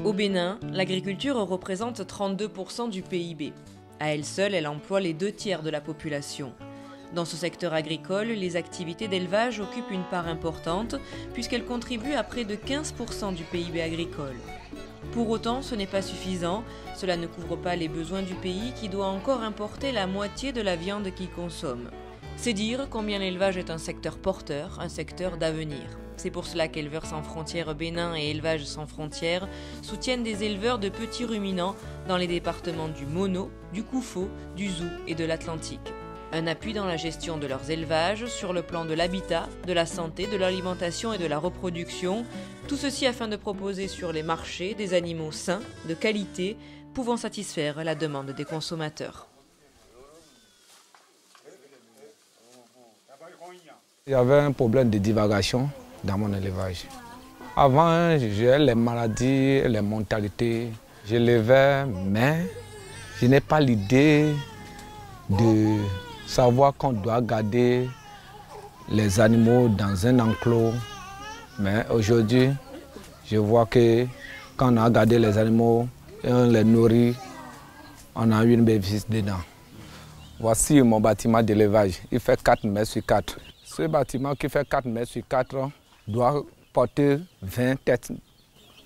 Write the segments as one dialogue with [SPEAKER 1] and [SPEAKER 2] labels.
[SPEAKER 1] Au Bénin, l'agriculture représente 32% du PIB. À elle seule, elle emploie les 2/3 de la population. Dans ce secteur agricole, les activités d'élevage occupent une part importante puisqu'elles contribuent à près de 15% du PIB agricole. Pour autant, ce n'est pas suffisant. Cela ne couvre pas les besoins du pays qui doit encore importer la moitié de la viande qu'il consomme. C'est dire combien l'élevage est un secteur porteur, un secteur d'avenir. C'est pour cela qu'Éleveurs sans frontières Bénin et Élevage sans frontières soutiennent des éleveurs de petits ruminants dans les départements du Mono, du Koufo, du Zou et de l'Atlantique. Un appui dans la gestion de leurs élevages sur le plan de l'habitat, de la santé, de l'alimentation et de la reproduction, tout ceci afin de proposer sur les marchés des animaux sains, de qualité, pouvant satisfaire la demande des consommateurs.
[SPEAKER 2] Il y avait un problème de divagation dans mon élevage. Avant, j'ai les maladies, les mortalités. J'élevais, mais je n'ai pas l'idée de savoir qu'on doit garder les animaux dans un enclos. Mais aujourd'hui, je vois que quand on a gardé les animaux et on les nourrit, on a eu une bénéfice dedans. Voici mon bâtiment d'élevage. Il fait 4 mètres sur 4. Ce bâtiment qui fait 4 mètres sur 4 doit porter 20 têtes.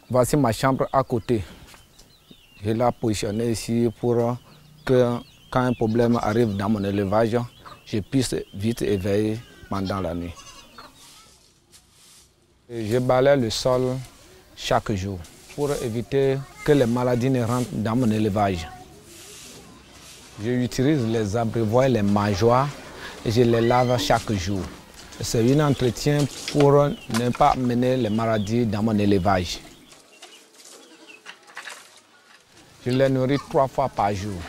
[SPEAKER 2] Voici ma chambre à côté. Je l'ai positionnée ici pour que quand un problème arrive dans mon élevage, je puisse vite éveiller pendant la nuit. Je balaye le sol chaque jour pour éviter que les maladies ne rentrent dans mon élevage. J'utilise les abreuvoirs et les mangeoires et je les lave chaque jour. C'est un entretien pour ne pas amener les maladies dans mon élevage. Je les nourris 3 fois par jour.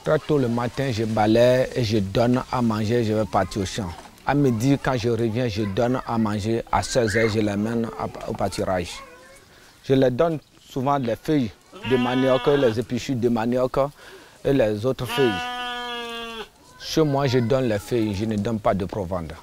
[SPEAKER 2] Très tôt le matin, je balaye et je donne à manger, je vais partir au champ. À midi, quand je reviens, je donne à manger. À 16h, je les mène au pâturage. Je les donne souvent les feuilles de manioc, les épluchures de manioc et les autres feuilles. Chez moi, je donne les feuilles, je ne donne pas de provende.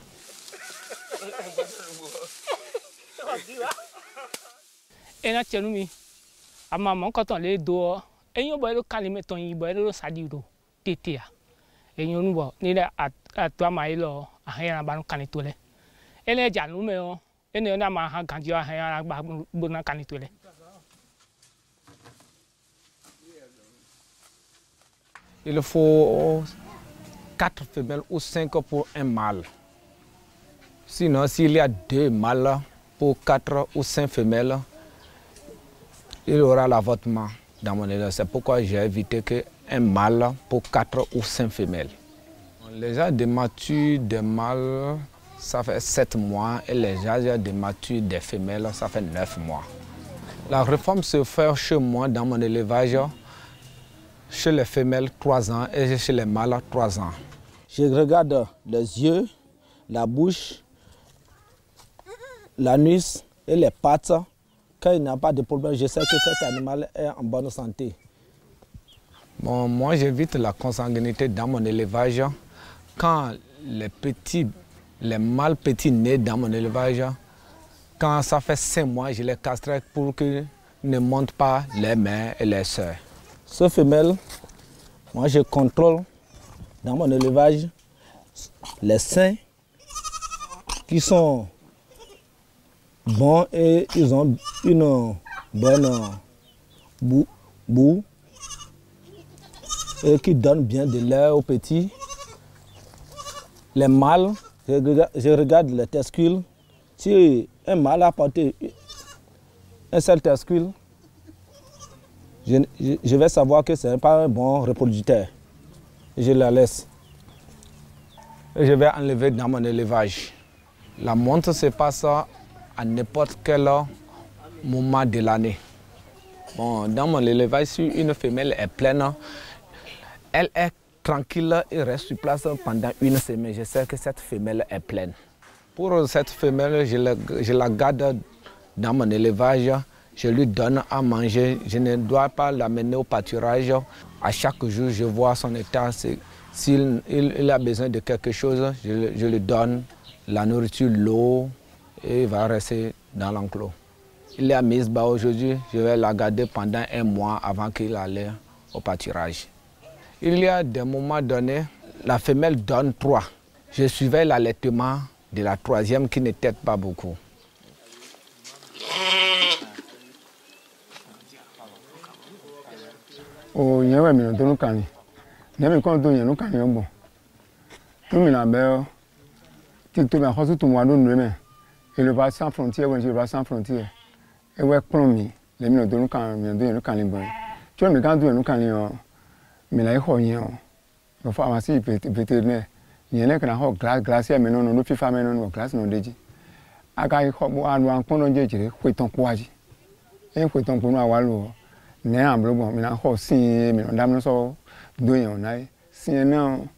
[SPEAKER 2] Il faut 4 femelles ou 5 pour un mâle. Sinon, s'il y a 2 mâles pour 4 ou 5 femelles, il y aura l'avortement dans mon élevage. C'est pourquoi j'ai évité qu'un mâle pour 4 ou 5 femelles. Les âges de mature des mâles, ça fait 7 mois et les âges de mature des femelles, ça fait 9 mois. La réforme se fait chez moi dans mon élevage, chez les femelles 3 ans et chez les mâles 3 ans. Je regarde les yeux, la bouche, l'anus et les pattes. Quand il n'y a pas de problème, je sais que cet animal est en bonne santé. Bon, moi, j'évite la consanguinité dans mon élevage. Quand les mâles petits nés dans mon élevage, quand ça fait 5 mois, je les castrerai pour qu'ils ne montent pas les mères et les sœurs. Ces femelles, moi, je contrôle dans mon élevage les seins qui sont bons et ils ont une bonne boue et qui donnent bien de lait aux petits. Les mâles, je regarde les testicules. Si un mâle a porté un seul testicule, je vais savoir que ce n'est pas un bon reproducteur. Je la laisse. Et je vais enlever dans mon élevage. La monte se passe à n'importe quel moment de l'année. Bon, dans mon élevage, si une femelle est pleine, elle est tranquille et reste sur place pendant 1 semaine. Je sais que cette femelle est pleine. Pour cette femelle, je la garde dans mon élevage. Je lui donne à manger. Je ne dois pas l'amener au pâturage. À chaque jour, je vois son état. S'il a besoin de quelque chose, je lui donne la nourriture, l'eau, et il va rester dans l'enclos. Il est à Misba aujourd'hui, je vais la garder pendant 1 mois avant qu'il allait au pâturage. Il y a des moments donnés, la femelle donne 3. Je suivais l'allaitement de la 3e qui ne tète pas beaucoup.
[SPEAKER 3] Oh, il y a un peu de temps. Il y a un peu de temps. Tout le monde tout le monde et le sans frontière, je vais sans frontière. Et ouais, promis, les minutes de nous quand tu me quand nous quand mais là, il faut pharmacie vétérinaire. Il y a un glace, mais non, nous fi famille non glace non déji. Aga il faut moi nous qu'on on dit quoi ton courage. Et quoi ton pour nous walo. Né en bon, mais là, si mais on dame so do yon ai. Si non,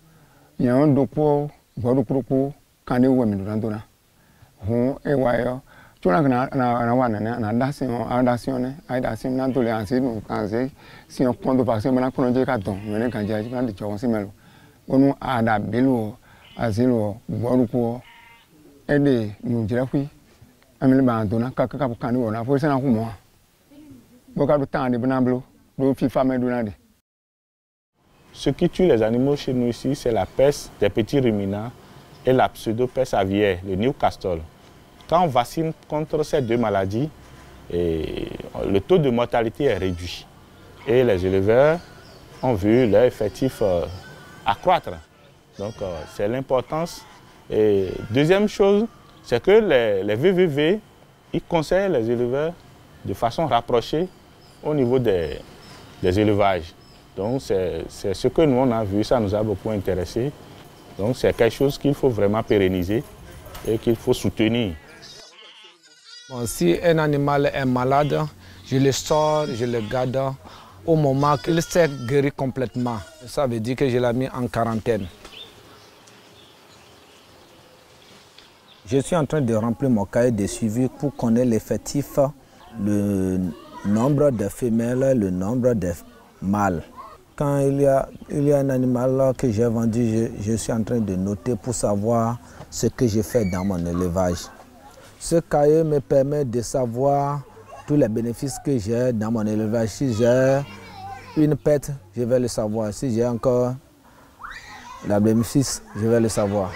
[SPEAKER 3] il y a un dopo, bodo propos quand les women dans dona. Hon e wayo. Tu na wana na adation na to le ansi no kanse si on prend de vaccin maintenant qu'on dit carton mais quand j'ai plan de choisi melo onu ada belo azilo boruko ede nous dire oui amele ba dona kaka kan ni wona fo se na ku mo boka du temps de banablo do fi femme dona de.
[SPEAKER 4] Ce qui tue les animaux chez nous ici, c'est la peste des petits ruminants et la pseudo-peste aviaire, le Newcastle. Quand on vaccine contre ces 2 maladies, le taux de mortalité est réduit. Et les éleveurs ont vu leur effectif accroître. Donc c'est l'importance. Et deuxième chose, c'est que les VVV, ils conseillent les éleveurs de façon rapprochée au niveau des élevages. Donc c'est ce que nous on a vu, ça nous a beaucoup intéressé. Donc c'est quelque chose qu'il faut vraiment pérenniser et qu'il faut soutenir.
[SPEAKER 2] Bon, si un animal est malade, je le sors, je le garde au moment qu'il s'est guéri complètement. Ça veut dire que je l'ai mis en quarantaine. Je suis en train de remplir mon cahier de suivi pour connaître l'effectif, le nombre de femelles, le nombre de mâles. Quand il y a un animal que j'ai vendu, je suis en train de noter pour savoir ce que j'ai fait dans mon élevage. Ce cahier me permet de savoir tous les bénéfices que j'ai dans mon élevage. Si j'ai une perte, je vais le savoir. Si j'ai encore la bénéfice, je vais le savoir.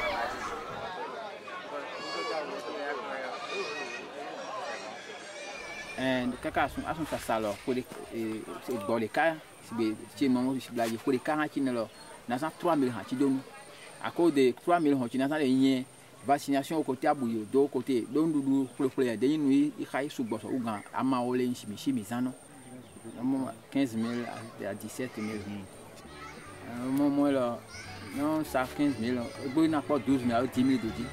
[SPEAKER 5] Vaccination au côté abouillé, de côté, donc nous prenons des nuits, il y a sous bosse ou grand, à Maolé, Chimisano, 15 000 à 17 000. Moi là, non, ça 15 000, il n'y a pas 12 000 à 10 000 de dit.